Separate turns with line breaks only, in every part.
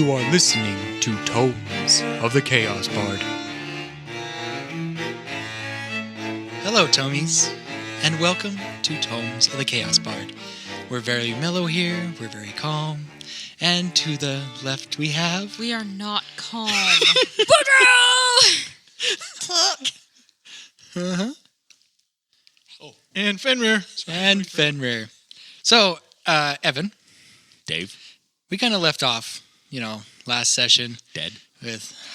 You are listening to Tomes of the Chaos Bard. Hello, Tomies, and welcome to Tomes of the Chaos Bard. We're very mellow here, we're very calm, and to the left we have...
We are not calm. Boudreaux!
Uh-huh.
Oh.
And Fenrir. And Fenrir. So, Evan.
Dave.
We kind of left off, last session.
Dead.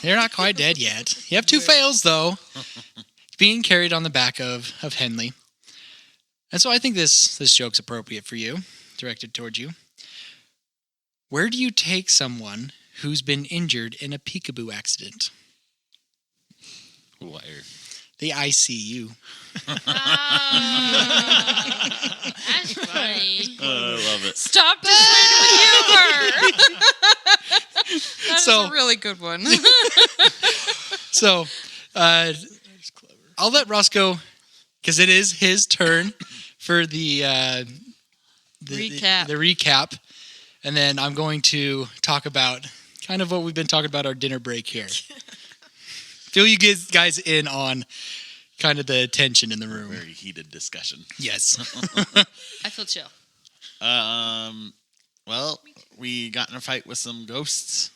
They're not quite dead yet. You have two fails, though. Being carried on the back of Henley. And so I think this joke's appropriate for you, directed towards you. Where do you take someone who's been injured in a peekaboo accident?
Where?
The ICU.
That's funny.
I love it.
Stop just with humor. That's a really good one.
So, I'll let Roscoe, because it is his turn for the recap, and then I'm going to talk about kind of what we've been talking about our dinner break here. Fill you guys in on kind of the tension in the room.
Very heated discussion.
Yes.
I feel chill.
Well, we got in a fight with some ghosts,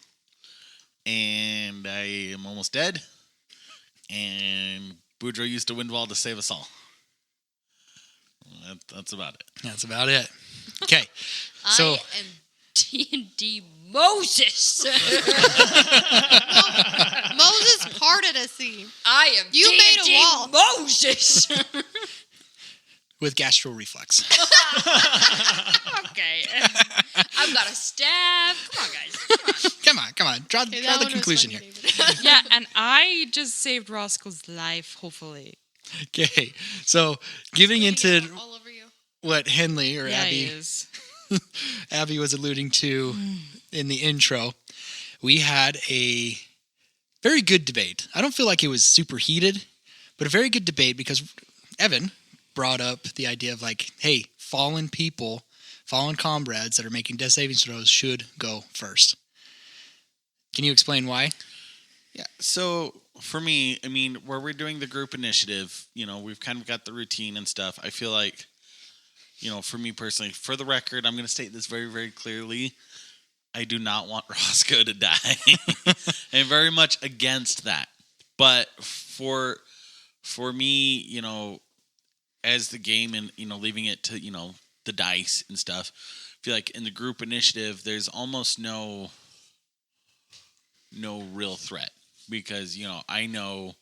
and I am almost dead. And Boudreaux used a wind wall to save us all. That's about it.
That's about it. Okay. So
I am D&D Moses.
Moses parted a sea.
I am
You made a
D&D
wall.
Moses.
with gastral reflux.
Okay. I've got a stab. Come on, guys.
Come on. Draw the conclusion here.
Yeah, and I just saved Roscoe's life, hopefully.
Okay. So getting into
all over you.
what Henley or
Yeah,
Abby
he is.
Abby was alluding to in the intro, we had a very good debate. I don't feel like it was super heated, but a very good debate because Evan brought up the idea of hey, fallen people, fallen comrades that are making death saving throws should go first. Can you explain why?
Yeah, so for me, where we're doing the group initiative, we've kind of got the routine and stuff. I feel like, for me personally, for the record, I'm going to state this very, very clearly. I do not want Roscoe to die. I'm very much against that. But for me, as the game and, leaving it to, the dice and stuff, I feel like in the group initiative, there's almost no real threat. Because, I know,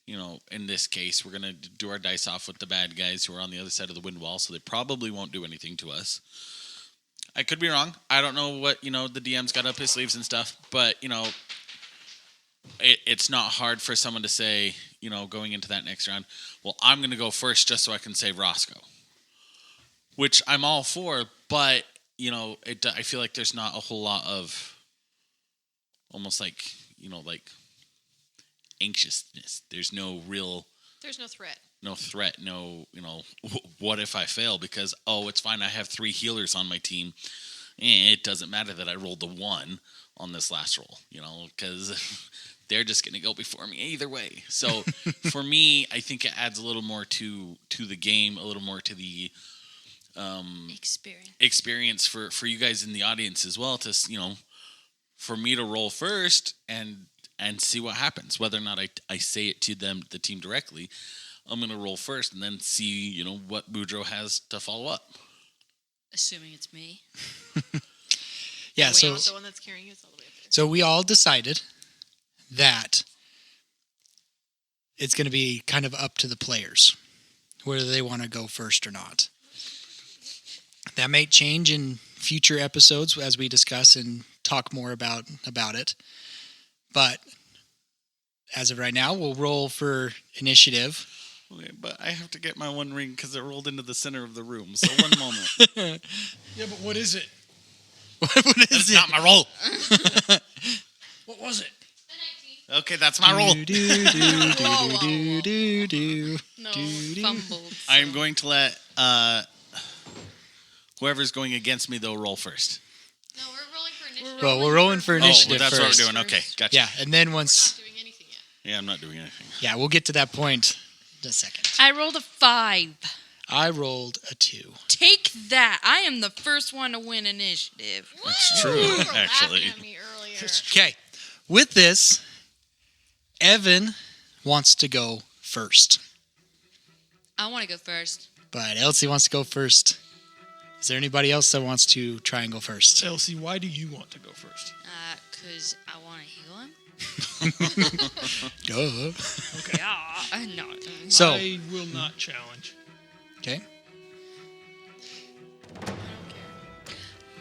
in this case, we're going to do our dice off with the bad guys who are on the other side of the wind wall, so they probably won't do anything to us. I could be wrong. I don't know what, the DM's got up his sleeves and stuff, but, it's not hard for someone to say, going into that next round, well, I'm going to go first just so I can save Roscoe. Which I'm all for, but, I feel like there's not a whole lot of almost like anxiousness. There's no
threat.
No threat. No, what if I fail? Because, it's fine. I have 3 healers on my team. And it doesn't matter that I rolled a 1 on this last roll, because they're just going to go before me either way. So for me, I think it adds a little more to the game, a little more to the experience for you guys in the audience as well to, for me to roll first and see what happens. Whether or not I say it to the team directly, I'm going to roll first and then see, what Boudreaux has to follow up.
Assuming it's me.
Yeah,
so the one that's carrying you is all the way up there.
So we all decided that it's going to be kind of up to the players whether they want to go first or not. That may change in future episodes as we discuss and talk more about it. But as of right now, we'll roll for initiative.
Okay, but I have to get my 1 ring because it rolled into the center of the room. So 1 moment.
Yeah, but what is it?
What is
That's
it?
not my roll.
What was it?
Okay, that's my roll.
No,
Fumbled.
I am going to let whoever's going against me, though, roll first.
No, we're rolling for initiative.
Well, we're rolling for initiative
that's
first.
what we're doing. Okay, gotcha.
Yeah, and then
We're
once...
not doing anything yet.
Yeah, I'm not doing anything.
Yeah, we'll get to that point in a second.
I rolled a 5.
I rolled a 2.
Take that. I am the first one to win initiative.
That's true,
You were
actually.
laughing at me earlier.
Okay, with this, Evan wants to go first.
I want to go first.
But Elsie wants to go first. Is there anybody else that wants to try and go first?
Elsie, why do you want to go first?
Because I want to heal him.
Duh.
Okay.
Yeah, no.
So,
I will not challenge.
okay.
I don't care.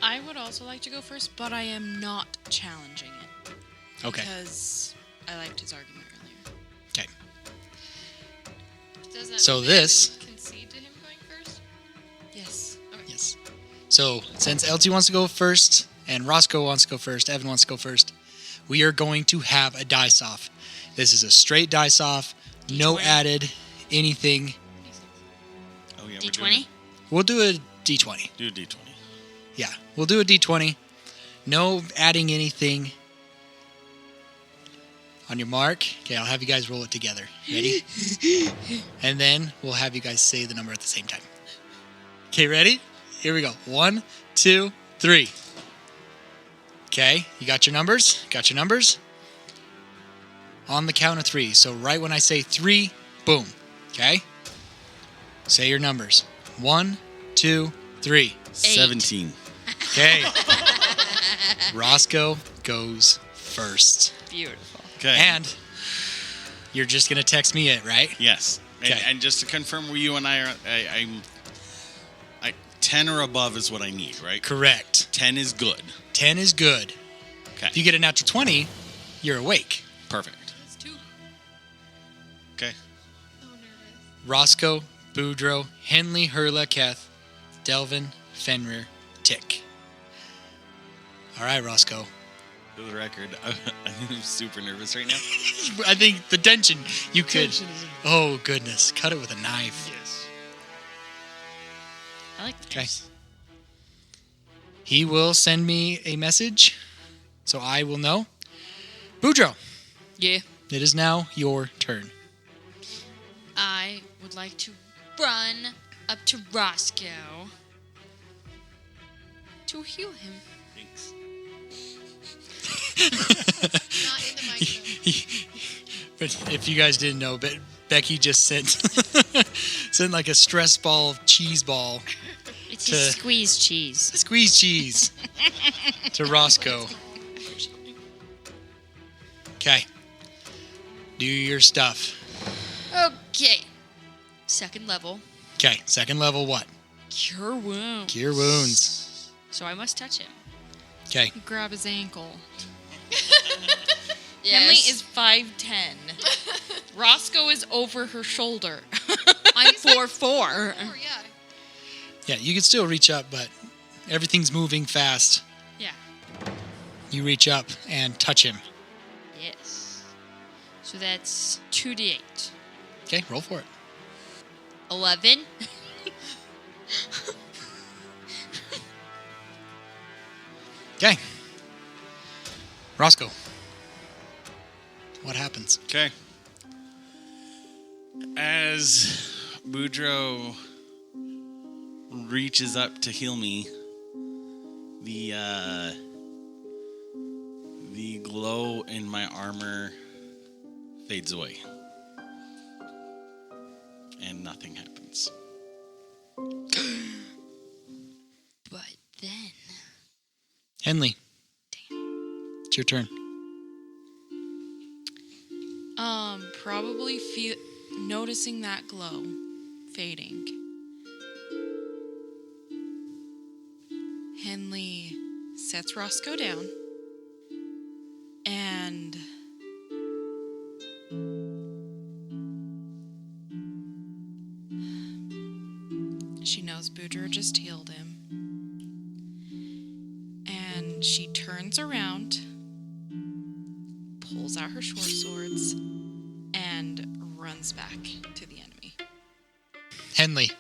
I would also like to go first, but I am not challenging it.
Okay.
Because I liked his argument earlier.
Okay.
Does that
So
mean
this-
that I concede to him going first?
Yes.
Yes. So, since Elsie wants to go first, and Roscoe wants to go first, Evan wants to go first, we are going to have a dice-off. This is a straight dice-off, no
D20.
added anything.
Oh, yeah, we're
D20?
doing
We'll do a D20.
it. Do a D20.
Yeah, we'll do a D20. No adding anything. On your mark. Okay, I'll have you guys roll it together. Ready? And then we'll have you guys say the number at the same time. Okay, ready? Here we go. 1, 2, 3. Okay, you got your numbers? Got your numbers? On the count of 3. So right when I say 3, boom. Okay? Say your numbers. 1, 2, 3.
17.
Okay. Roscoe goes first.
Beautiful.
Okay.
And you're just going to text me it, right?
Yes.
Okay.
And just to confirm, you and I are, I'm 10 or above is what I need, right?
Correct.
10 is good.
10 is good.
Okay.
If you get a natural 20, you're awake.
Perfect.
That's 2.
Okay.
So nervous.
Roscoe, Boudreaux, Henley, Hurla, Keth, Delvin, Fenrir, Tick. All right, Roscoe.
For the record, I'm super nervous right now.
I think the tension, you could...
Tension is in-
Oh, goodness. Cut it with a knife.
Yes.
I like the
Okay.
dice.
He will send me a message, so I will know. Boudreaux,
Yeah.
it is now your turn.
I would like to run up to Roscoe to heal him.
Thanks.
Not in the microphone.
But if you guys didn't know, Becky just sent sent like a stress ball, cheese ball,
It's
To-
just squeeze cheese.
squeeze cheese to Roscoe. Okay. Do your stuff.
Okay. Second level.
Okay, second level what?
Cure wounds.
Cure wounds.
So I must touch him.
Okay.
Grab his ankle.
Henley is 5'10". Roscoe is over her shoulder. I'm 4'4".
Oh, yeah.
Yeah, you can still reach up, but everything's moving fast.
Yeah.
You reach up and touch him.
Yes. So that's 2d8.
Okay, roll for it.
11.
Okay. Roscoe. What happens?
Okay. As Boudreaux reaches up to heal me, the glow in my armor fades away. And nothing happens.
But then...
Henley. It's your turn.
Probably noticing that glow fading. Henley sets Roscoe down and she knows Boudreaux just healed him. And she turns around, pulls out her short swords, and runs back to the enemy.
Henley.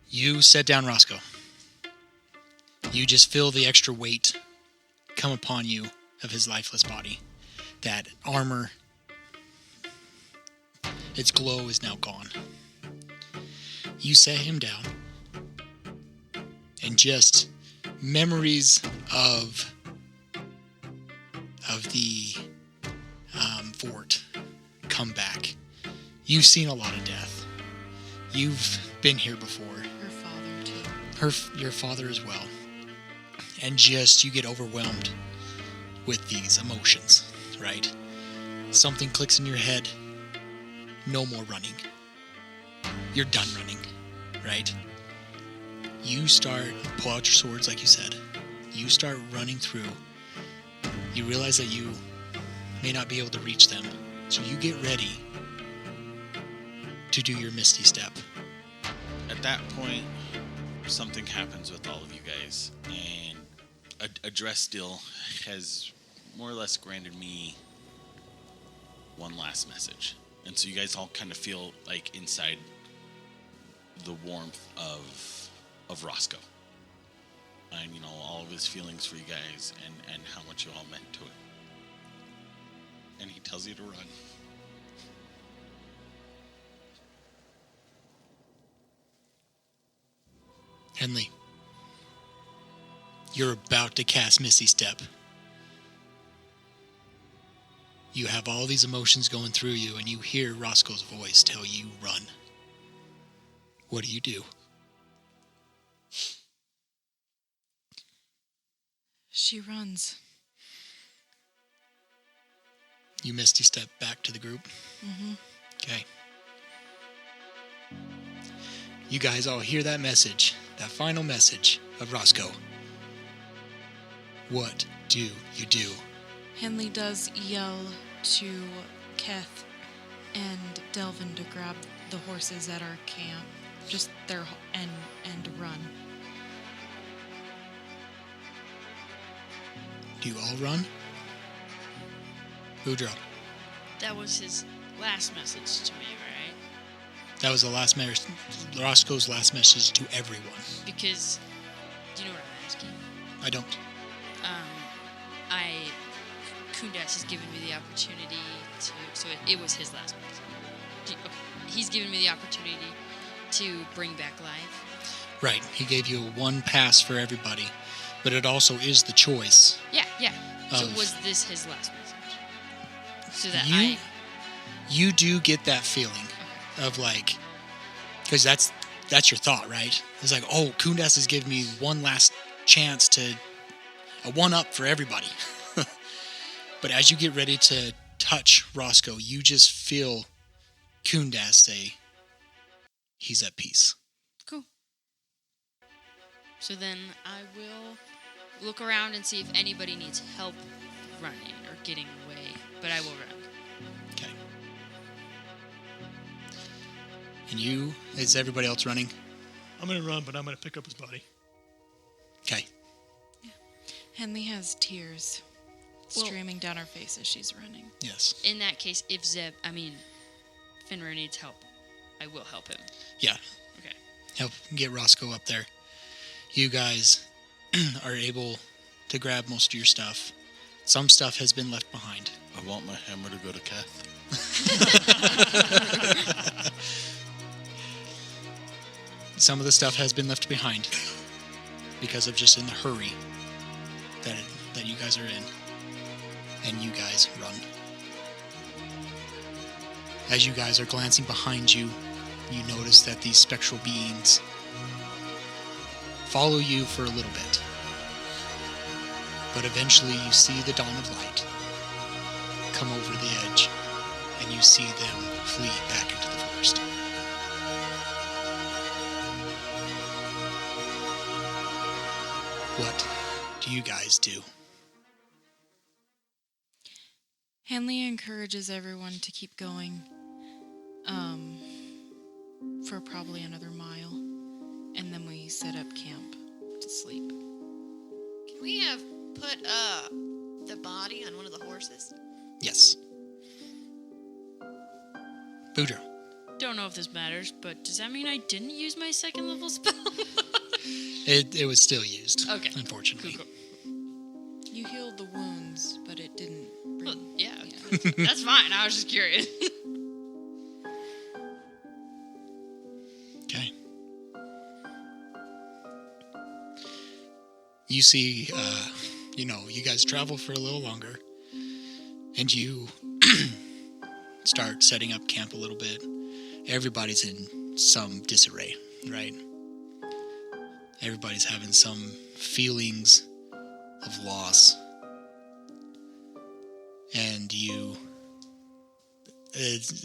You set down Roscoe. You just feel the extra weight come upon you of his lifeless body. That armor, its glow is now gone. You set him down, and just memories of the fort come back. You've seen a lot of death. You've been here before.
Her father, too.
Your father as well. And just, you get overwhelmed with these emotions, right? Something clicks in your head. No more running. You're done running, right? You start, pull out your swords like you said. You start running through. You realize that you may not be able to reach them. So you get ready to do your Misty Step.
At that point, something happens with all of you guys, and a dress deal has more or less granted me one last message. And so you guys all kind of feel like inside the warmth of Roscoe. And, all of his feelings for you guys and how much you all meant to it. And he tells you to run.
Henley, you're about to cast Misty Step. You have all these emotions going through you, and you hear Roscoe's voice tell you, run. What do?
She runs.
You Misty Step back to the group?
Mm-hmm.
Okay. You guys all hear that message, that final message of Roscoe. What do you do?
Henley does yell to Keth and Delvin to grab the horses at our camp. Just their and run.
Do you all run? Boudreaux.
That was his last message to me, right?
That was the last message. Roscoe's last message to everyone.
Because, do you know what I'm asking?
I don't.
Kundas has given me the opportunity to, so it was his last message. He's given me the opportunity to bring back life.
Right. He gave you one pass for everybody, but it also is the choice.
Yeah. So
Of-
was this his last message? So that
You do get that feeling of like, because that's your thought, right? It's like, oh, Kundas has given me one last chance to a one-up for everybody. But as you get ready to touch Roscoe, you just feel Kundas say, he's at peace.
Cool. So then I will look around and see if anybody needs help running or getting away. But I will run.
Okay. And is everybody else running?
I'm going to run, but I'm going to pick up his body.
Okay.
Henley has tears streaming down her face as she's running.
Yes.
In that case, if Fenrir needs help, I will help him.
Yeah.
Okay.
Help get Roscoe up there. You guys are able to grab most of your stuff. Some stuff has been left behind.
I want my hammer to go to Kath.
Some of the stuff has been left behind because of just in the hurry that you guys are in. And you guys run. As you guys are glancing behind you, you notice that these spectral beings follow you for a little bit. But eventually you see the dawn of light come over the edge, and you see them flee back into the forest. What do you guys do?
Henley encourages everyone to keep going for probably another mile, and then we set up camp to sleep.
Can we have put the body on one of the horses?
Yes. Boudreaux.
Don't know if this matters, but does that mean I didn't use my second level spell?
It was still used.
Okay.
Unfortunately.
Cool.
You healed the wounds, but it didn't bring...
Well, yeah, that's fine. I was just curious.
Okay. You see, you guys travel for a little longer, and you start setting up camp a little bit. Everybody's in some disarray, right? Everybody's having some feelings of loss. And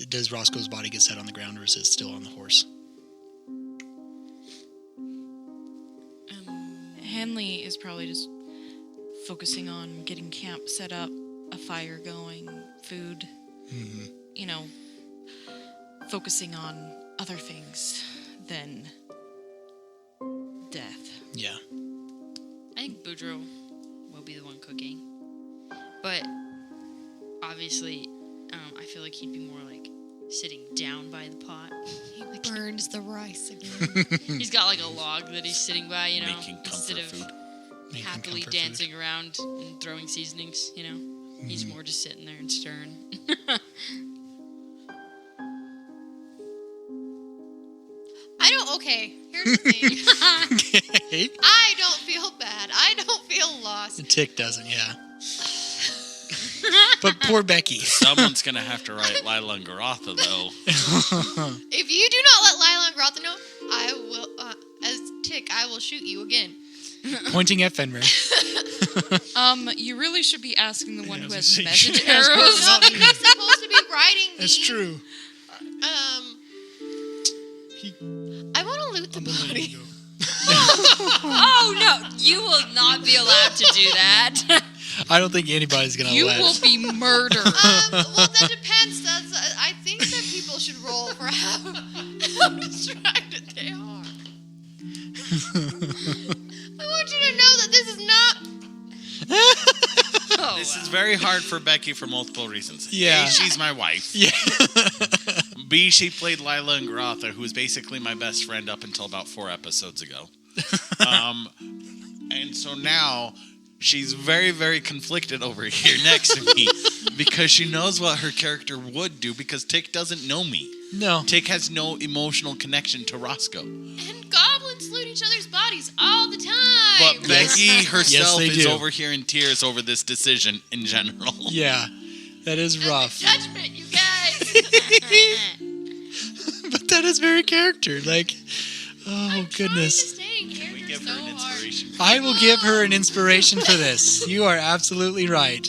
does Roscoe's body get set on the ground, or is it still on the horse?
Henley is probably just focusing on getting camp set up, a fire going, food, focusing on other things than death.
Yeah.
I think Boudreaux will be the one cooking. But obviously, I feel like he'd be more like sitting down by the pot.
He burns the rice again.
He's got like a log that he's sitting by,
Making
instead
comfort
of
food.
Making
happily
comfort
dancing around and throwing seasonings, He's more just sitting there and stirring.
Okay, here's the thing.
Okay.
I don't feel bad. I don't feel lost.
The Tick doesn't, yeah. But poor Becky.
Someone's going to have to write Lila and Garotha, though.
If you do not let Lila and Grotha know, I will, as Tick, I will shoot you again.
Pointing at Fenrir.
You really should be asking the one who has
you
message
should ask her
arrows.
not
No,
me.
he's supposed to be writing me.
That's true.
I want to loot the
I'm gonna let
body.
you go.
Oh, no. You will not be allowed to do that.
I don't think anybody's going to
You
let.
will be murdered.
Well, that depends. I think that people should roll for how distracted they are. I want you to know that this is not...
Oh,
This
wow.
is very hard for Becky for multiple reasons.
Yeah.
A, she's my wife.
Yeah.
B, she played Lila and Garotha, who was basically my best friend up until about 4 episodes ago. And so now she's very, very conflicted over here next to me because she knows what her character would do because Tick doesn't know me.
No.
Tick has no emotional connection to Roscoe.
And goblins loot each other's bodies all the time.
But Becky herself
Yes, they
is
do.
over here in tears over this decision in general.
Yeah. That is rough.
Judgment, you guys.
But that is very character. Like, oh, goodness.
Trying to stay in
We
character
give
so
her an
hard.
inspiration.
I will give her an inspiration for this. You are absolutely right.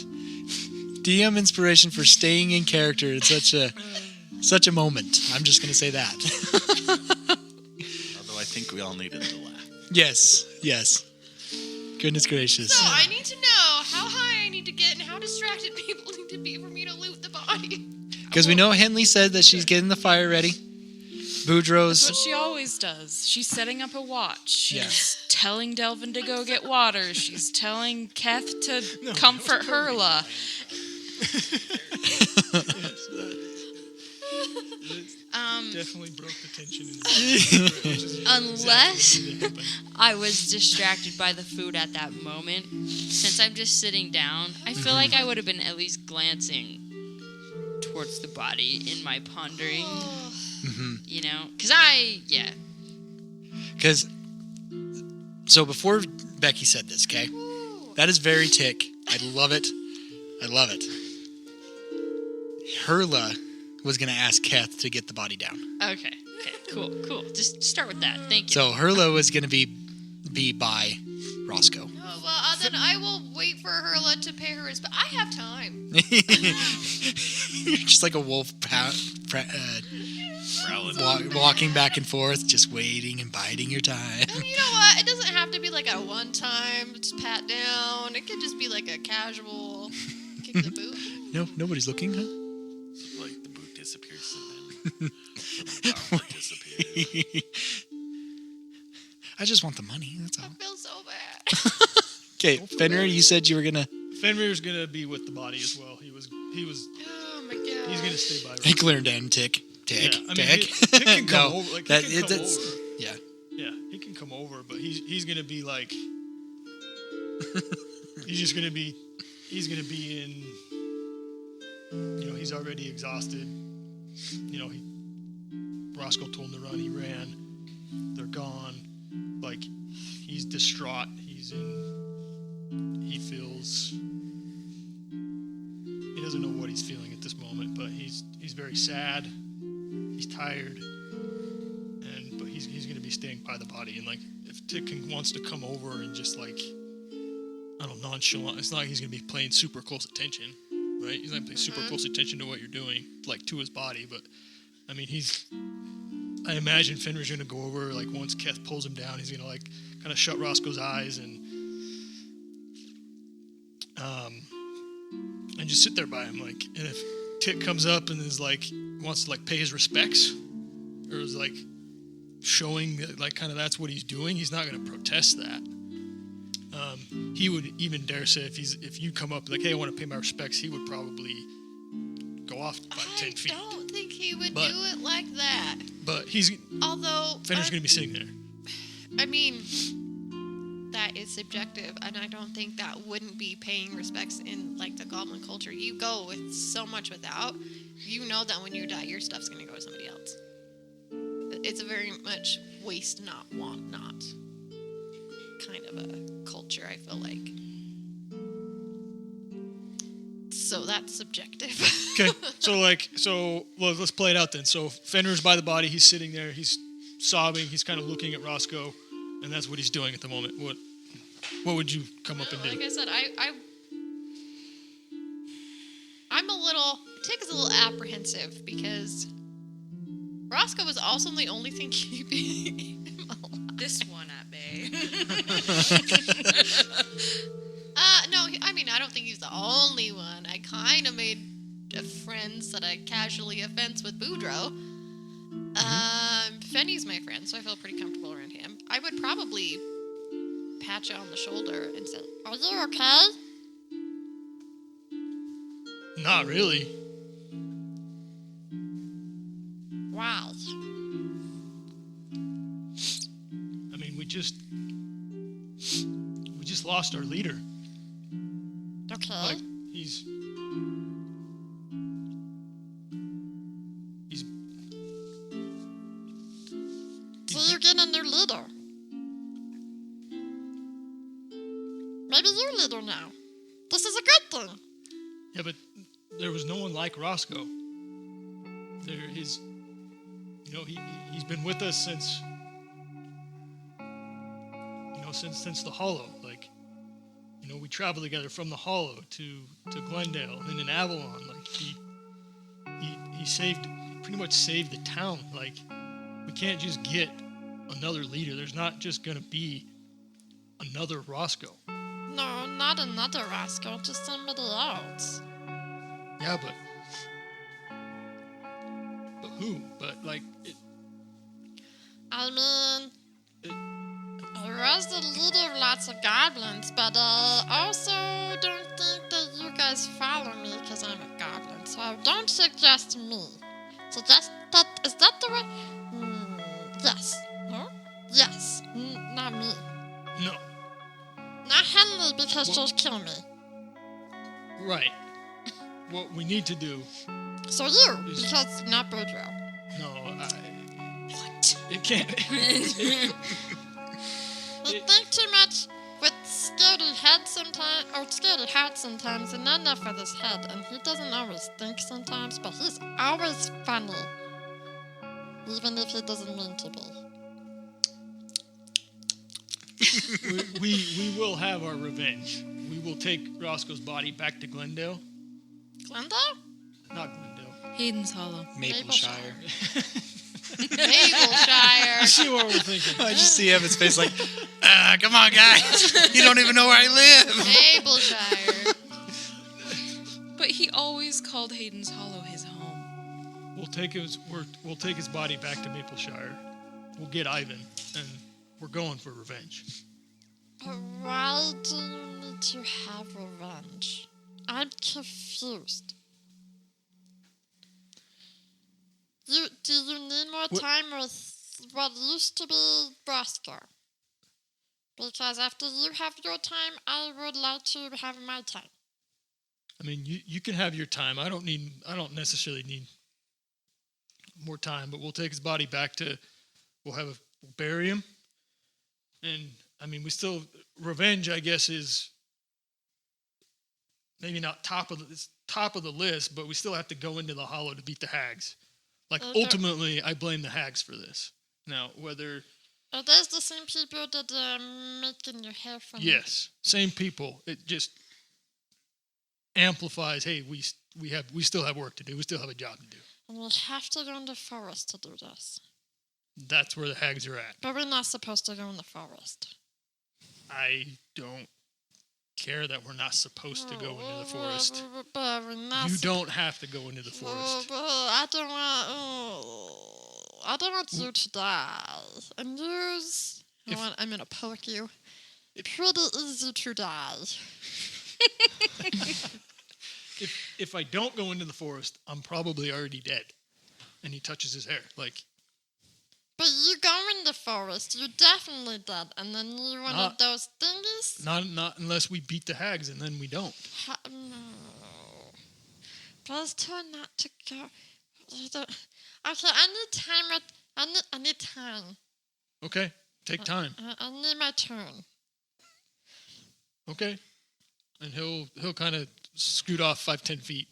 DM inspiration for staying in character in such a moment. I'm just going to say that.
Although I think we all needed to laugh.
Yes. Goodness gracious.
So I need to know how high I need to get and how distracted people need to be for me to loot the body.
Because we know Henley said that she's getting the fire ready.
That's
Boudreaux's.
what she always does. She's setting up a watch. She's
Yes.
telling Delvin to go get water. She's telling Keth to comfort Hurla.
Definitely broke the tension.
Unless I was distracted by the food at that moment. Since I'm just sitting down, I feel like I would have been at least glancing towards the body in my pondering.
Because, so before Becky said this, okay? That is very Tick. I love it. Hurla was going to ask Keth to get the body down.
Okay, cool. Just start with that. Thank you.
So Hurla was going to be by Roscoe.
Oh, well, then I will wait for Hurla to pay her respect. I have time.
You're just like a wolf walking back and forth, just waiting and biding your time.
And you know what? It doesn't have to be like a one-time just pat down. It could just be like a casual kick the boot.
No, nobody's looking, huh?
Like the boot disappears and then the power disappears.
I just want the money, that's all.
I feel so bad.
Okay, Fenrir, you said you were going to...
Fenrir's gonna be with the body as well. He was.
Oh my god.
He's gonna stay by.
Clear down, Tick.
Yeah, I mean,
Tick.
Tick can come
No,
over. Like,
that-
he can come
that's-
over.
Yeah.
Yeah, he he can come over, but he's gonna be like, he's gonna be in, he's already exhausted. Roscoe told him to run, he ran. They're gone. Like, he's distraught. He doesn't know what he's feeling at this moment, but he's very sad. He's tired, but he's going to be staying by the body. And like, if Tick wants to come over and just like, I don't know, nonchalant, it's not like he's going to be paying super close attention, right? He's not paying super close attention to what you're doing, like to his body. But I mean, I imagine Fenrir's going to go over, like once Keth pulls him down, he's going to like kind of shut Roscoe's eyes and just sit there by him, like. And if Tick comes up and is like wants to like pay his respects, or is like showing that like kind of that's what he's doing, he's not going to protest that. He would even dare say if you come up like, hey, I want to pay my respects, he would probably go off by 10 feet.
I don't think he would do it like that.
But Fenrir's going to be sitting there.
I mean, that is subjective, and I don't think that wouldn't be paying respects in like the goblin culture. You go with so much without, you know that when you die, your stuff's going to go to somebody else. It's a very much waste not, want not kind of a culture, I feel like. So that's subjective.
Okay, so let's play it out then. So Fenrir's by the body, he's sitting there, he's sobbing, he's kind of looking at Roscoe, and that's what he's doing at the moment. What would you come up and do?
Like I said, Tick is a little apprehensive because Roscoe was also the only thing keeping him alive.
This one at bay.
No, I don't think he's the only one. I kind of made friends that I casually offense with Boudreaux. Fenny's my friend, so I feel pretty comfortable around him. I would probably pat you on the shoulder and say, "Are you okay?"
Not really.
Wow.
I mean, we just lost our leader.
Okay.
Like, he's
So you're getting a new leader. Maybe you're leader now. This is a good thing.
Yeah, but there was no one like Roscoe. He's been with us since the Hollow. Like, we traveled together from the Hollow to Glendale and then in Avalon. Like, he pretty much saved the town. Like, we can't just get another leader. There's not just gonna be another Roscoe.
No, not another Roscoe, just somebody else.
Yeah, but who? But like,
I mean, I was the leader of lots of goblins, but I also don't think that you guys follow me because I'm a goblin. So don't suggest me. Suggest that, is that the way? Yes. No? Yes. Not me.
no.
Not Henley because she'll kill me.
Right. What we need to do.
So you, because not Boudreaux.
No, what? It can't.
You think too much with scaredy head sometimes, or scaredy heart sometimes, and not enough for this head. And he doesn't always think sometimes, but he's always funny. Even if he doesn't mean to be.
we will have our revenge. We will take Roscoe's body back to Glendale.
Glendale?
Not Glendale.
Hayden's Hollow.
Mapleshire.
Mapleshire.
You see what we're thinking?
I just see Evan's face like, come on, guys. You don't even know where I live.
Mapleshire.
But he always called Hayden's Hollow his home.
We'll take his body back to Mapleshire. We'll get Ivan, and we're going for revenge.
But why do you need to have revenge? I'm confused. Do you need more time with
what used to be Roscoe. Because after you have your time, I would like to have my time.
I mean, you can have your time. I don't necessarily need more time, but we'll take his body back to, we'll bury him. And, I mean, revenge, I guess, is maybe not top of the list, but we still have to go into the hollow to beat the hags. Like, ultimately, I blame the hags for this. Now, whether...
Are those the same people that are making your hair from?
Yes, same people. It just amplifies, hey, we still have work to do. We still have a job to do.
And we have to go in the forest to do this.
That's where the hags are at.
But we're not supposed to go in the forest.
I don't care that we're not supposed to go into the forest.
But we're not
You don't have to go into the forest.
I don't want you to die. And I'm gonna poke you. Pretty easy to die.
If I don't go into the forest, I'm probably already dead. And he touches his hair. Like,
but you go in the forest, you're definitely dead. And then you're one of those thingies?
Not unless we beat the hags, and then we don't.
No. Please try not to go. Okay, I need time. I need time.
Okay, take time.
I need my turn.
Okay. And he'll kind of scoot off 5-10 feet.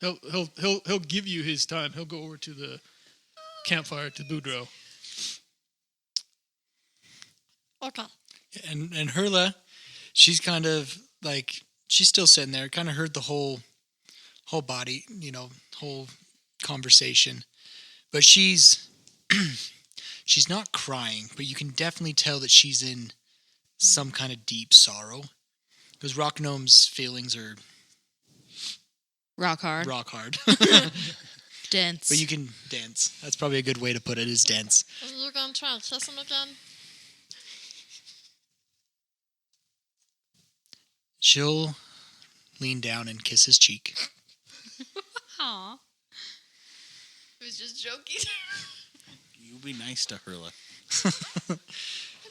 He'll give you his time. He'll go over to the campfire to Boudreaux.
Okay.
And Hurla, she's kind of like, she's still sitting there, kind of heard the whole body, whole conversation. But she's not crying, but you can definitely tell that she's in some kind of deep sorrow. Because Rock Gnome's feelings are
Rock hard.
Dense.
But you can dance. That's probably a good way to put it, is dance.
Are you going to try and kiss him again?
She'll lean down and kiss his cheek.
Aw.
It was just joking.
You be nice to Hurla.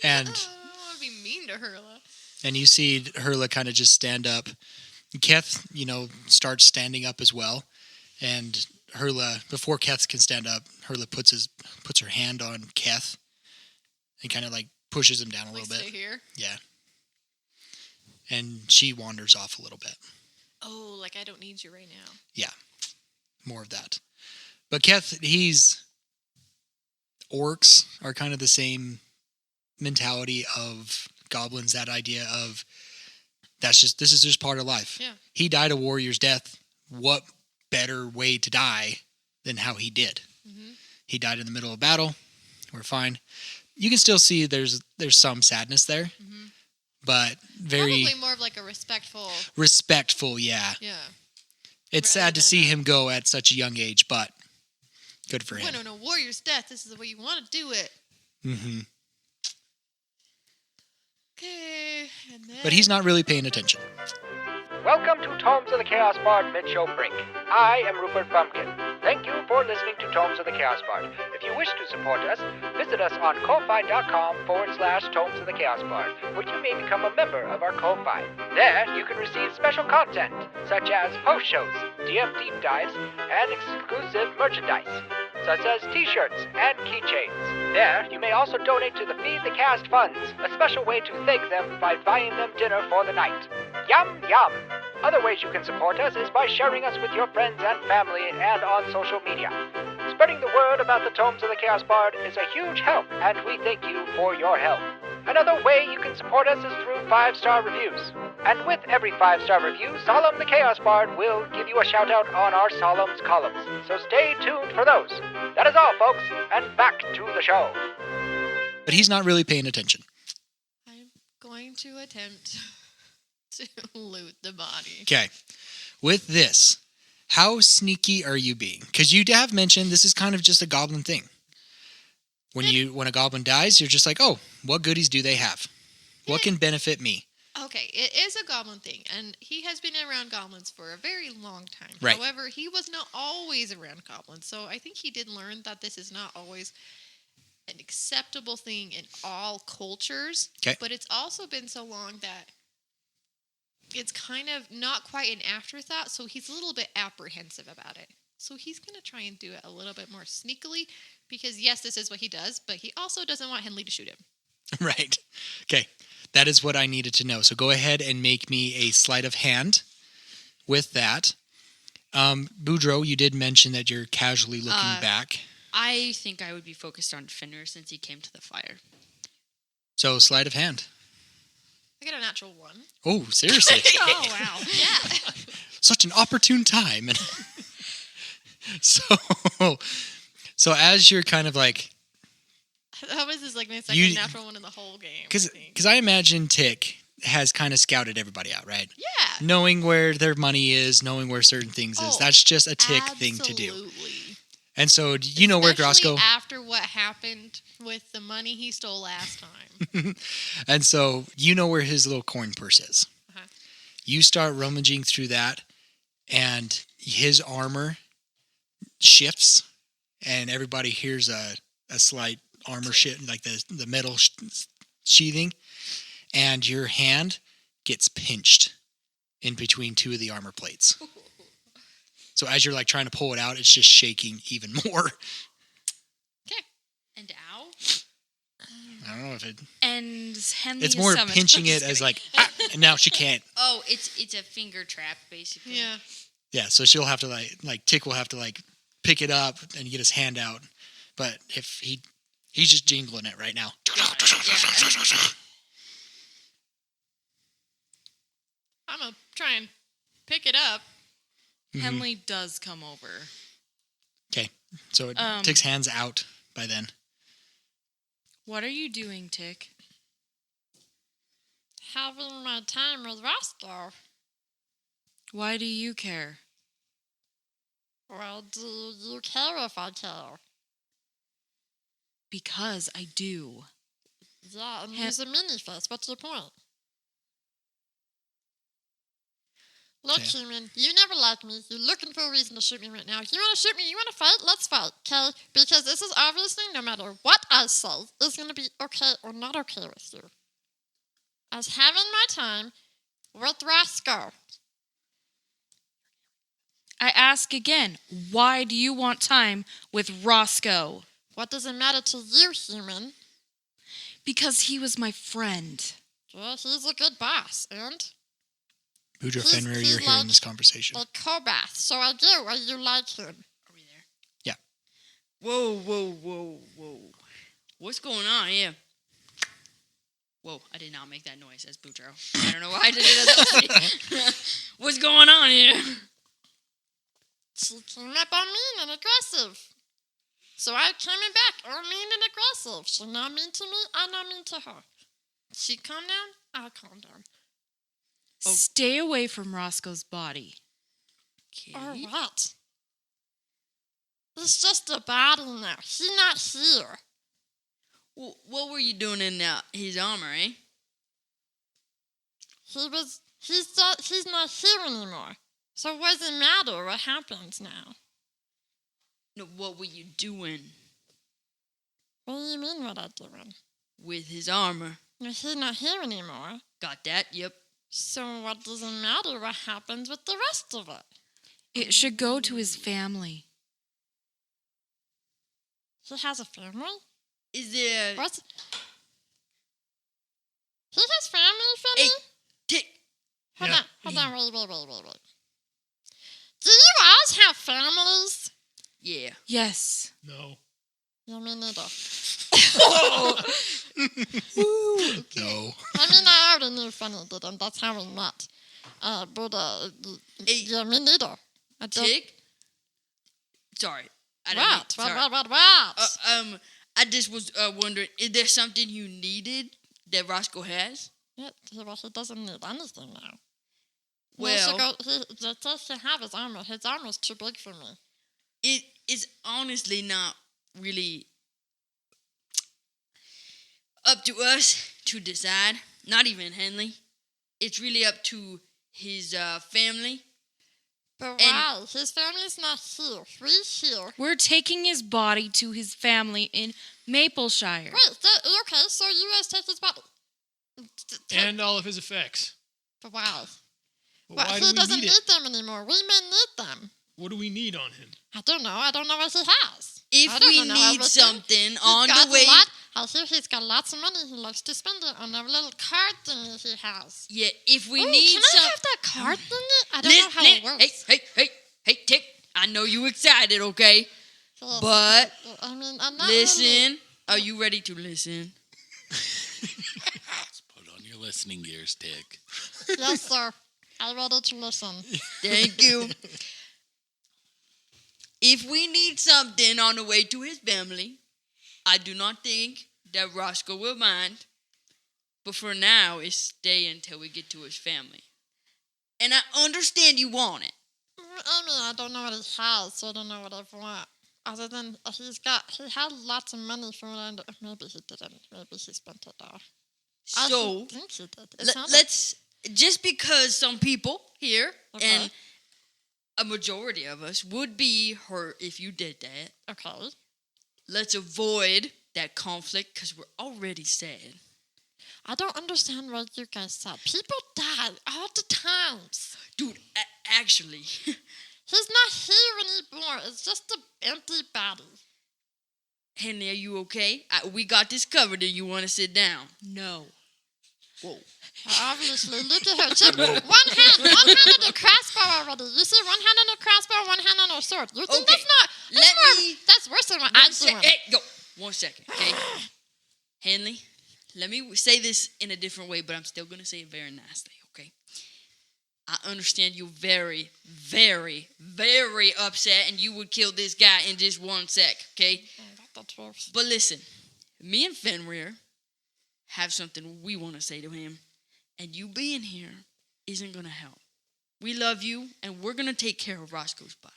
And
I don't want to be mean to Hurla.
and you see Hurla kind of just stand up. Keth, starts standing up as well. And Hurla, before Keth can stand up, Hurla puts her hand on Keth and kind of like pushes him down a little bit.
Stay here.
Yeah. And she wanders off a little bit.
Oh, like I don't need you right now.
Yeah. More of that. But Keth, orcs are kind of the same mentality of goblins, that idea of this is just part of life.
Yeah.
He died a warrior's death. What better way to die than how he did?
Mm-hmm.
He died in the middle of battle. We're fine. You can still see there's some sadness there,
Mm-hmm.
but very
Probably more of like a respectful.
respectful. Yeah.
Yeah.
It's
Rather
sad to
than
see him go at such a young age, but good for him.
Went on a warrior's death. This is the way you want to do it.
Mm-hmm.
Okay. And then...
But he's not really paying attention.
Welcome to Tomes of the Chaos Bard Mid-Show Break. I am Rupert Bumpkin. Thank you for listening to Tomes of the Chaos Bard. If you wish to support us, visit us on ko-fi.com/Tomes of the Chaos Bard, where you may become a member of our Ko-Fi. There, you can receive special content, such as post shows, DM deep dives, and exclusive merchandise, such as t-shirts and keychains. There, you may also donate to the Feed the Cast funds, a special way to thank them by buying them dinner for the night. Yum, yum! Other ways you can support us is by sharing us with your friends and family and on social media. Spreading the word about the Tomes of the Chaos Bard is a huge help, and we thank you for your help. Another way you can support us is through 5-star reviews. And with every 5-star review, Solemn the Chaos Bard will give you a shout-out on our Solemn's columns. So stay tuned for those. That is all, folks, and back to the show.
But he's not really paying attention.
I'm going to attempt to loot the body.
Okay. With this, how sneaky are you being? Because you have mentioned this is kind of just a goblin thing. When a goblin dies, you're just like, oh, what goodies do they have? What can benefit me?
Okay, it is a goblin thing, and he has been around goblins for a very long time.
Right.
However, he was not always around goblins, so I think he did learn that this is not always an acceptable thing in all cultures.
'Kay.
But it's also been so long that it's kind of not quite an afterthought, so he's a little bit apprehensive about it. So he's going to try and do it a little bit more sneakily because, yes, this is what he does, but he also doesn't want Henley to shoot him.
Right. Okay. That is what I needed to know. So go ahead and make me a sleight of hand with that. Boudreaux, you did mention that you're casually looking back.
I think I would be focused on Fenrir since he came to the fire.
So sleight of hand.
I got a natural 1.
Oh, seriously.
Oh, wow.
Yeah.
Such an opportune time. So as you're kind of like,
That was his, like, my second
You-
natural 1 in the whole game.
because I imagine Tick has kind of scouted everybody out, right?
Yeah.
Knowing where their money is, knowing where certain things is.
Oh,
That's just a Tick thing to do.
Absolutely.
And so you know where
Especially
Roscoe.
after what happened with the money he stole last time.
And so you know where his little coin purse is.
Uh-huh.
You start rummaging through that, and his armor shifts, and everybody hears a slight armor shit, like the metal sheathing, and your hand gets pinched in between two of the armor plates. So as you're like trying to pull it out, it's just shaking even more.
And ow.
I don't know if it.
And Henley
It's
is
more
summoned.
pinching
I'm
it
just
as
kidding.
like, ah, and now she can't.
Oh, it's a finger trap, basically.
Yeah.
Yeah, so she'll have to like Tick will have to like pick it up and get his hand out. But if he's just jingling it right now.
I'm going to try and pick it up.
Henley does come over.
Okay, so
Um,
Tick's hand's out by then.
What are you doing, Tick?
Having my time with Roscoe.
Why do you care?
Well, do you care if I care?
Because I do.
Yeah, and
Ha-
he's a mini-face. What's your point? Look,
Okay.
human, you never liked me. You're looking for a reason to shoot me right now. If you want to shoot me, you want to fight, let's fight, okay? Because this is obviously, no matter what I say, is going to be okay or not okay with you. I was having my time with Roscoe.
I ask again, why do you want time with Roscoe?
What does it matter to you, human?
Because he was my friend.
Yeah, he's a good boss, and
Boudreaux
he's-
Fenrir,
he's
you're hearing
like-
this conversation.
a Kobath, so I do. Or you like him?
Are we there?
Yeah.
Whoa. What's going on here? Whoa, I did not make that noise as Boudreaux. I don't know why I did it as What's going on here?
She came up on mean and aggressive. So I came back all mean and aggressive. She not mean to me, I not mean to her. She calm down, I calm down.
Stay away from Roscoe's body.
Or what? It's just a body now. He not here.
Well, what were you doing in his armor, eh?
He's not here anymore. So what does it matter what happens now?
No, what were you doing
What do you mean what I'm doing?
with his armor?
No, he's not here anymore.
Got that? Yep.
So what does it matter what happens with the rest of it?
It should go to his family.
He has a family?
Is there...
What? He has family, Finny?
Hey, Tick.
Hold
Yeah.
on, wait. Do you guys have families?
Yeah.
Yes.
No.
Yeah, me neither.
No.
I mean, I already knew Finny didn't. That's how we met.
Hey,
Yeah, me neither. I don't-
Tick? Sorry. I didn't mean-
What?
sorry.
What?
I just was wondering, is there something you needed that Roscoe has?
Yeah, he doesn't need anything now.
Well,
He just should have his armor. His armor's too big for me.
it is honestly not really up to us to decide. Not even Henley. It's really up to his family.
But why? His family's not here. We're here.
We're taking his body to his family in Mapleshire.
Wait, okay, so you guys take his body.
And all of his effects.
But why?
But
Well,
why
he
do we
doesn't
need
need
it?
them anymore. We may need them.
What do we need on him?
I don't know. I don't know what he has.
If
I don't
we
know
need
everything.
something
He's
on
got
the way,
I hear he's got lots of money. He likes to spend it on a little card thingy he has.
yeah. If we
Ooh,
need
can I
some,
have that card thingy? I don't know how it works.
Hey, Tick. I know you excited, okay?
Yes.
But
I mean, I'm not
listen.
really.
Are you ready to listen?
Put on your listening gears, Tick.
Yes, sir. I'm ready to listen.
Thank you. If we need something on the way to his family, I do not think that Roscoe will mind. But for now, it's stay until we get to his family. And I understand you want it.
I mean, I don't know what he has, so I don't know what I want. Other than he had lots of money for it, and maybe he didn't. Maybe he spent it all.
So,
I think he did. It sounded-
let's, just because some people here
Okay.
and a majority of us would be hurt if you did that,
Okay.
let's avoid that conflict because we're already sad.
I don't understand what you guys said. People die all the times.
Dude, actually,
He's not here anymore. It's just an empty body.
Henley, are you okay? We got this covered. Do you want to sit down?
No.
Whoa.
Obviously, look at her. She, one hand on the crossbow already. You see, one hand on the crossbow, one hand on her sword. You think
Okay,
that's worse than what I'm doing.
Hey, yo, 1 second, okay? Henley, let me say this in a different way, but I'm still going to say it very nicely, okay? I understand you very, very, very upset and you would kill this guy in just 1 sec, okay?
That's worse.
But listen, me and Fenrir have something we want to say to him, and you being here isn't going to help. We love you, and we're going to take care of Roscoe's body.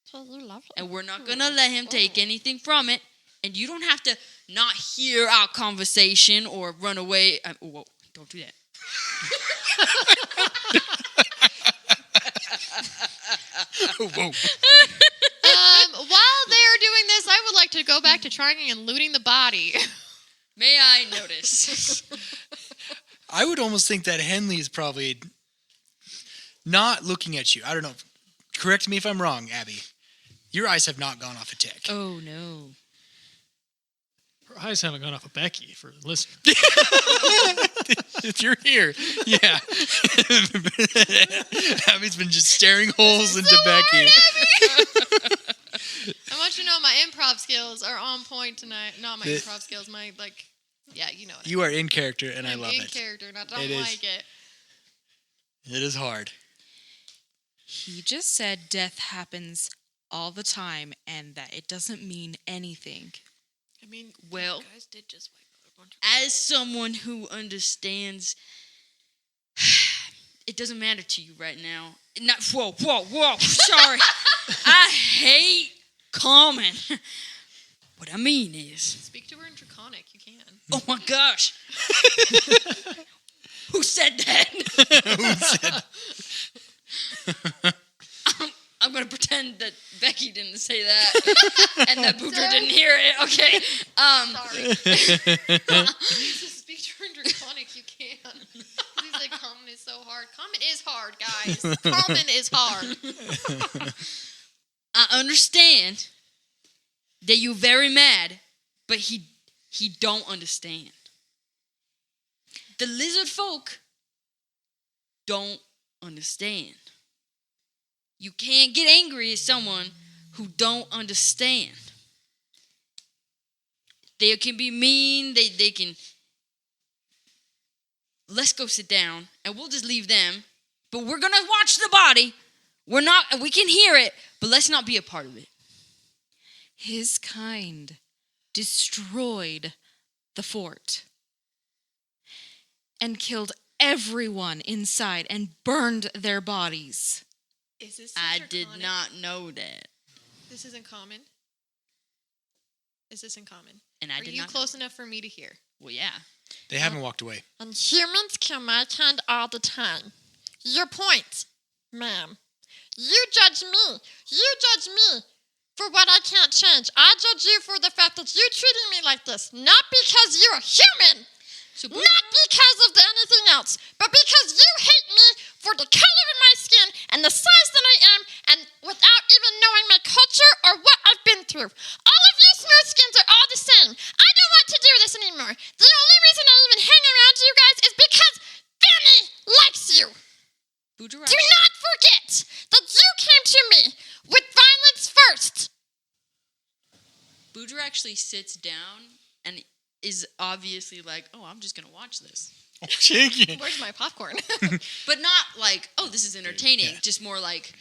So you love him.
And we're not going to let him take anything from it, and you don't have to not hear our conversation or run away. Whoa, don't do that.
Whoa.
While they're doing this, I would like to go back to trying and looting the body.
May I notice?
I would almost think that Henley is probably not looking at you. I don't know. Correct me if I'm wrong, Abby. Your eyes have not gone off a tick.
Oh, no.
Her eyes haven't gone off of Becky for the listener.
If you're here, yeah. Abby's been just staring holes into Becky.
I want you to know my improv skills are on point tonight. Not my
The-
improv skills, yeah, you know what
You are in character, and I
I'm
love
in
it.
character, and I don't
It is.
like it.
It is hard.
He just said death happens all the time and that it doesn't mean anything.
I mean,
Well,
you guys did just wipe out a bunch of...
as someone who understands, it doesn't matter to you right now. Whoa, sorry. I hate common. What I mean is,
Speak to her in Draconic, you can.
oh my gosh. Who said that? I'm going to pretend that Becky didn't say that and that Boudreaux didn't hear it. Okay.
Sorry. Speak to her in Draconic, you can. He's like, common is so hard. Common is hard, guys. Common is hard.
I understand that you're very mad, but he don't understand. The lizard folk don't understand. You can't get angry at someone who don't understand. They can be mean, they can... Let's go sit down, and we'll just leave them. But we're going to watch the body. We can hear it, but let's not be a part of it.
His kind destroyed the fort and killed everyone inside and burned their bodies.
Is this
I
Draconic?
did not know that.
This isn't common? Is this in common?
And I
Are
did
you
not
close enough for me to hear?
Well, yeah.
They haven't walked away.
And humans kill my kind all the time. Your point, ma'am. You judge me. You judge me for what I can't change. I judge you for the fact that you're treating me like this. Not because you're a human. Not because of anything else. But because you hate me for the color of my skin and the size that I am, and without even knowing my culture or what I've been through. All of you smooth skins are all the same. I don't want to do this anymore. The only reason I even hang around you guys is because Fanny likes you.
Boudreaux
Do not forget that you came to me with violence first.
Boudreaux actually sits down and is obviously like, oh, I'm just going to watch this.
Where's my popcorn?
But not like, oh, this is entertaining.
Yeah.
Just more like,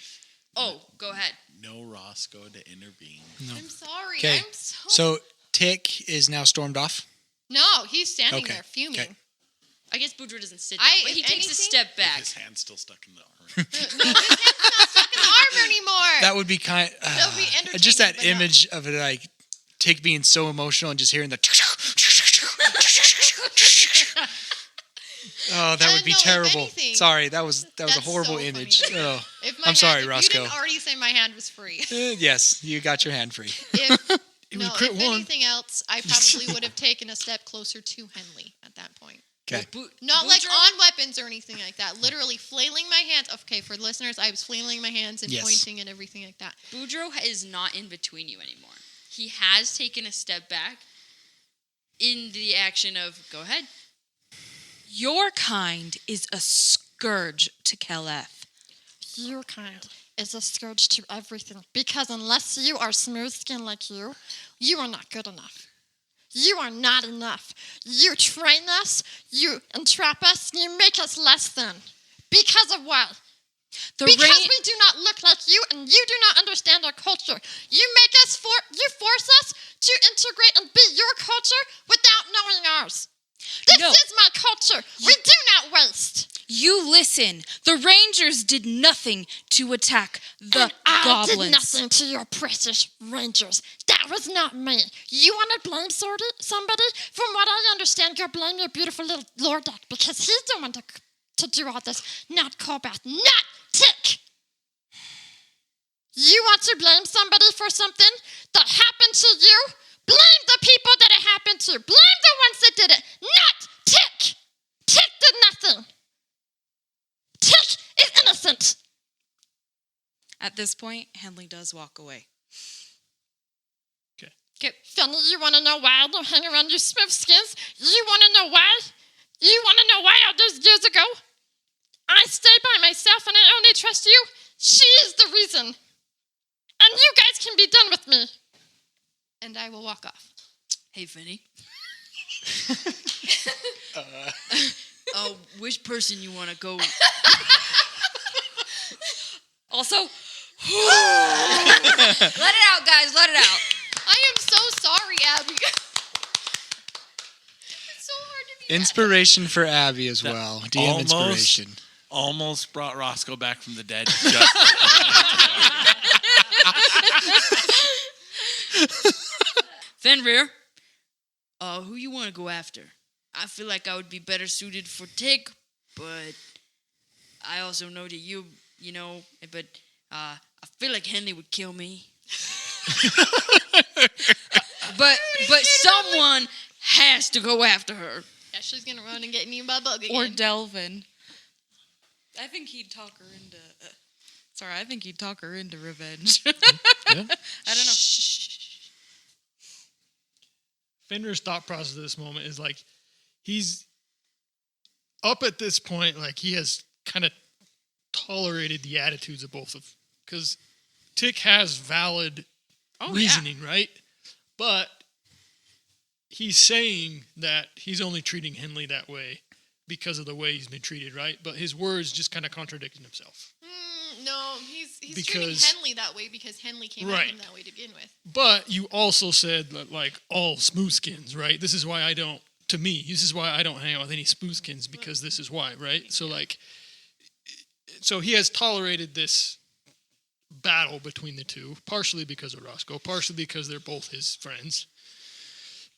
oh, go ahead.
No Roscoe to intervene.
No.
I'm sorry.
Okay.
I'm
So Tick is now stormed off.
No, he's standing
Okay.
there fuming.
Okay.
I guess Boudreaux doesn't sit down, but
if
he takes a
anything-
step back.
His hand's still stuck in the arm.
No, his hand's not stuck in the arm anymore.
That would be kind.
That would be entertaining,
just that
but no.
image of it, like Tick being so emotional and just hearing the. Oh, that would be
no, if
terrible.
anything,
Sorry, that was a
that's
horrible
so funny.
image. Oh,
If my
I'm sorry,
hand,
Roscoe.
You didn't already say my hand was free.
Yes, you got your hand free.
If,
It was
no,
crit
if
one.
anything else, I probably would have taken a step closer to Henley at that point.
Okay.
Not like
Boudreaux-
on weapons or anything like that. Literally flailing my hands. Okay, for listeners, I was flailing my hands and
Yes.
pointing and everything like that.
Boudreaux is not in between you anymore. He has taken a step back in the action of, go ahead.
Your kind is a scourge to Keleth.
Your kind is a scourge to everything. Because unless you are smooth skin like you are not good enough. You are not enough. You train us, you entrap us, you make us less than. Because of what? Because we do not look like you and you do not understand our culture. You force us to integrate and be your culture without knowing ours. This is my culture. We do not waste.
You listen. The Rangers did nothing to attack the
And I
goblins.
did nothing to your precious Rangers. That was not me. You want to blame somebody? From what I understand, you're blaming your beautiful little Lordak because he's the one to do all this, not Kobath, not Tick. You want to blame somebody for something that happened to you? Blame the people that it happened to. Blame the ones that did it, not Tick. Tick did nothing. Tick is innocent.
At this point, Henley does walk away.
Okay, Fanny, you want to know why I don't hang around you smooth skins? You want to know why? You want to know why all those years ago? I stay by myself and I only trust you. She is the reason. And you guys can be done with me.
And I will walk off.
Hey, Finny. Which person you want to go? Also, let it out, guys. Let it out.
I am so sorry, Abby. It's so hard to be
Inspiration for Abby as well. Do you have inspiration?
Almost brought Roscoe back from the dead. Just
Fenrir, who you want to go after? I feel like I would be better suited for Tick, but I also know that you know, but I feel like Henley would kill me. But someone has to go after her.
Ashley's gonna run and get me by bug again.
Or Delvin. I think he'd talk her into... I think he'd talk her into revenge.
Yeah.
I don't know.
Fenrir's thought process at this moment is like he's up at this point, like he has kind of tolerated the attitudes of both of, because Tick has valid reasoning, right? But he's saying that he's only treating Henley that way because of the way he's been treated, right? But his words just kind of contradicting himself.
No, he's treating
Because-
Henley that way because Henley came at him that way to begin with.
But you also said that, like, all smooth skins, right? This is why I don't hang out with any smooth skins, because this is why, right? So, like, so he has tolerated this battle between the two, partially because of Roscoe, partially because they're both his friends.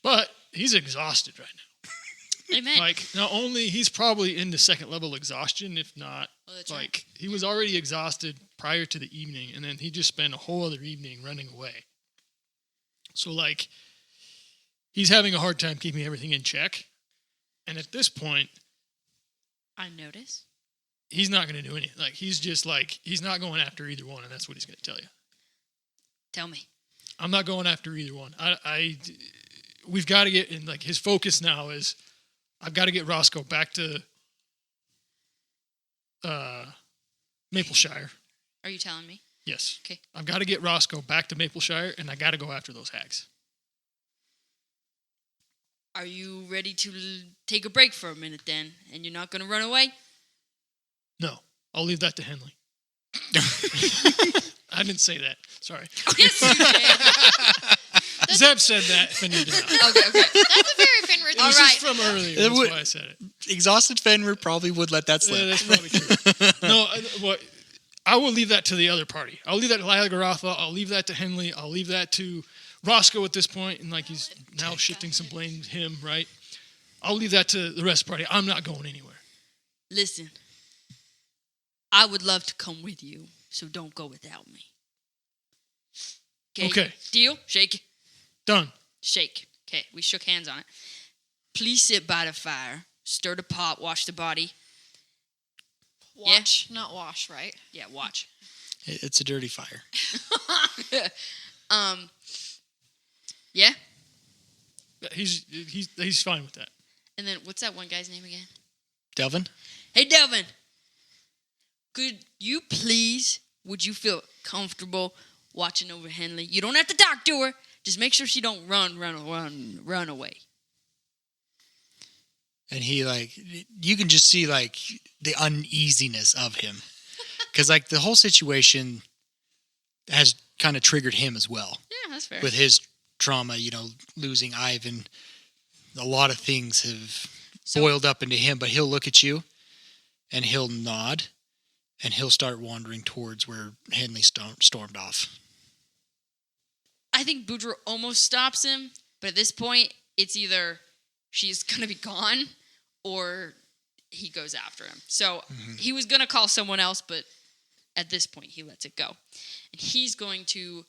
But he's exhausted right now.
Amen.
Like, not only he's probably into second level exhaustion, if not,
Oh, that's
like, he was already exhausted prior to the evening, and then he just spent a whole other evening running away. So, like, he's having a hard time keeping everything in check. And at this point,
I notice.
he's not going to do anything. Like, he's just like, he's not going after either one, and that's what he's going to tell you.
Tell me.
I'm not going after either one. We've got to get in, like, his focus now is, I've got to get Roscoe back to Mapleshire.
Are you telling me?
Yes.
Okay.
I've got to get Roscoe back to Mapleshire, and I got to go after those hags.
Are you ready to take a break for a minute then? And you're not going to run away?
No, I'll leave that to Henley. I didn't say that. Sorry.
Yes, you can.
Zeb said that. Fenrir did not.
Okay.
That's a very Fenrir
It
thing.
was
All
just from earlier. That's
would-
why I said it.
Exhausted Fenrir probably would let that slip.
That's probably true. No, I will leave that to the other party. I'll leave that to Lagaratha. I'll leave that to Henley. I'll leave that to Roscoe at this point, and like he's now shifting some blame to him, right? I'll leave that to the rest of the party. I'm not going anywhere.
Listen, I would love to come with you, so don't go without me.
Okay.
Deal? Shake.
Done.
Shake. Okay, we shook hands on it. Please sit by the fire, stir the pot, wash the body.
Watch, not wash, right?
Yeah, watch.
It's a dirty fire.
Yeah?
He's fine with that.
And then, what's that one guy's name again?
Delvin?
Hey, Delvin. Could you please, would you feel comfortable watching over Henley? You don't have to talk to her. Just make sure she don't run away.
And he, like, you can just see, like, the uneasiness of him. Because, like, the whole situation has kind of triggered him as well.
Yeah, that's fair.
With his trauma, losing Ivan. A lot of things have boiled up into him, but he'll look at you and he'll nod and he'll start wandering towards where Henley stormed off.
I think Boudreaux almost stops him, but at this point, it's either she's going to be gone or he goes after him. So he was going to call someone else, but at this point, he lets it go. And he's going to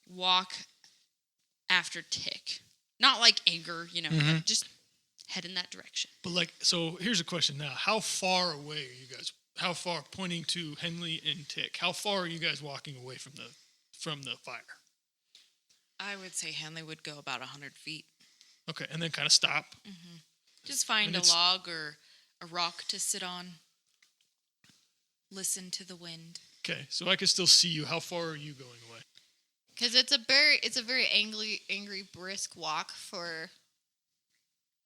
walk after Tick. Not like anger, but just head in that direction.
But like, so here's a question now. How far away are you guys? How far, pointing to Henley and Tick, how far are you guys walking away from the fire?
I would say Henley would go about 100 feet.
Okay, and then kind of stop.
Just find
And
a
it's-
log or a rock to sit on. Listen to the wind.
Okay, so I can still see you. How far are you going away?
Because it's a very angry, brisk walk for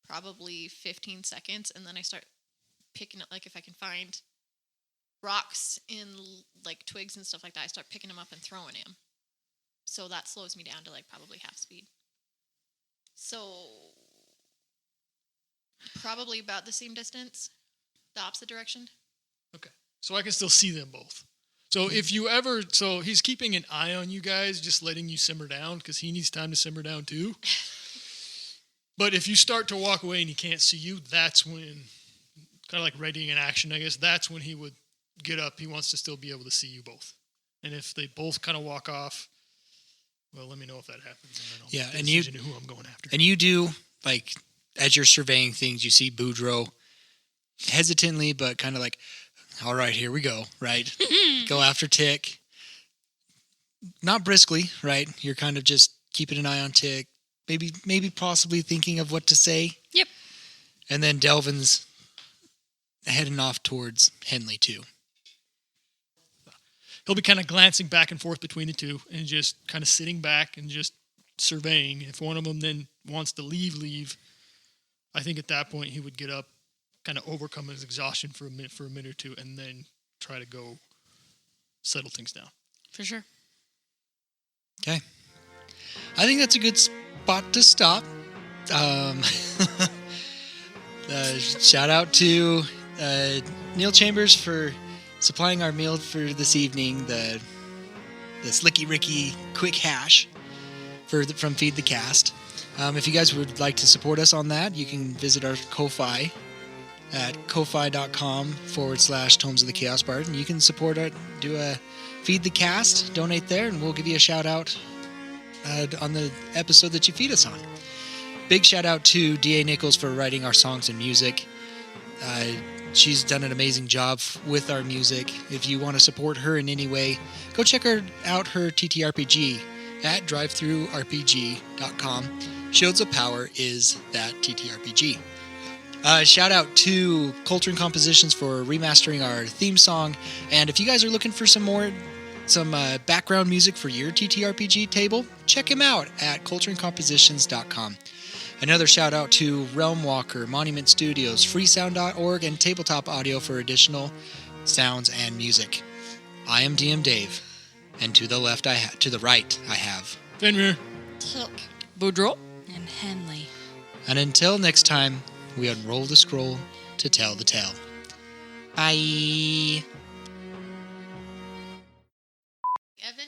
probably 15 seconds, and then I start picking up, like, if I can find rocks in, like, twigs and stuff like that, I start picking them up and throwing them. So that slows me down to, like, probably half speed. So probably about the same distance, the opposite direction.
Okay, so I can still see them both. So if you ever, so he's keeping an eye on you guys, just letting you simmer down because he needs time to simmer down too. But if you start to walk away and he can't see you, that's when, kind of like readying an action, I guess, that's when he would get up. He wants to still be able to see you both. And if they both kind of walk off, well, let me know if that happens. And then I'll
Yeah,
make the
and you-
decision of who I'm going after.
And you do, like, as you're surveying things, you see Boudreaux hesitantly, but kind of like, all right, here we go, right? Go after Tick. Not briskly, right? You're kind of just keeping an eye on Tick. Maybe possibly thinking of what to say.
Yep.
And then Delvin's heading off towards Henley, too.
He'll be kind of glancing back and forth between the two and just kind of sitting back and just surveying. If one of them then wants to leave, I think at that point he would get up, kind of overcome his exhaustion for a minute or two, and then try to go settle things down.
For sure.
Okay. I think that's a good spot to stop. Shout out to Neil Chambers for supplying our meal for this evening, the Slicky Ricky quick hash from Feed the Cast. If you guys would like to support us on that, you can visit our Ko-Fi at ko-fi.com/Tomes of the Chaos Bard, and you can support it, do a Feed the Cast, donate there, and we'll give you a shout out on the episode that you feed us on. Big shout out to D.A. Nichols for writing our songs and music. She's done an amazing job with our music. If you want to support her in any way, go check out her TTRPG at drivethroughrpg.com. Shields of Power is that TTRPG. Shout out to Culture and Compositions for remastering our theme song. And if you guys are looking for some background music for your TTRPG table, check him out at cultureandcompositions.com. Another shout out to Realm Walker, Monument Studios, freesound.org, and Tabletop Audio for additional sounds and music. I am DM Dave, and to the right I have
Fenrir.
Tick.
Boudreaux.
And Henley.
And until next time, we unroll the scroll to tell the tale. Bye.
Evan?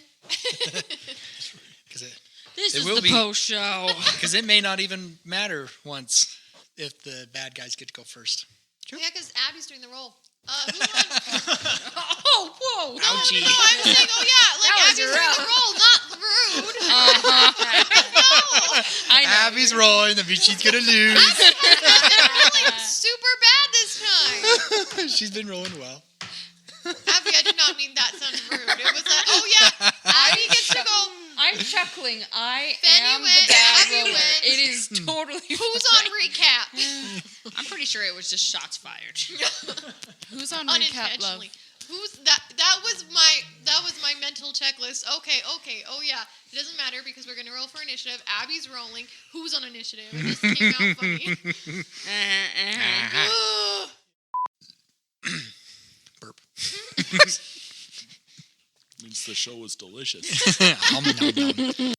This
It
is
will
the
be.
post show.
Because it may not even matter once if the bad guys get to go first.
Yeah, because Abby's doing the roll. Who won?
Oh, whoa.
Ouchie.
No, I'm saying, oh yeah, like
That was
Abby's doing
rough.
the roll, not rude. No,
I know.
Abby's rolling, the she's gonna lose.
really super bad this time.
She's been rolling well.
Abby, I did not mean that sounded rude. It was like, oh yeah, Abby gets to go.
I'm chuckling. I
Fanny
am
went,
the bad
Abby
roller.
went.
It is totally
Who's on recap?
I'm pretty sure it was just shots fired.
Who's on recap, love?
Unintentionally. Who's that? That was my mental checklist. Okay. Oh yeah. It doesn't matter because we're gonna roll for initiative. Abby's rolling. Who's on initiative? It just came out funny.
Burp.
Means the show was delicious.
Nom, nom, nom.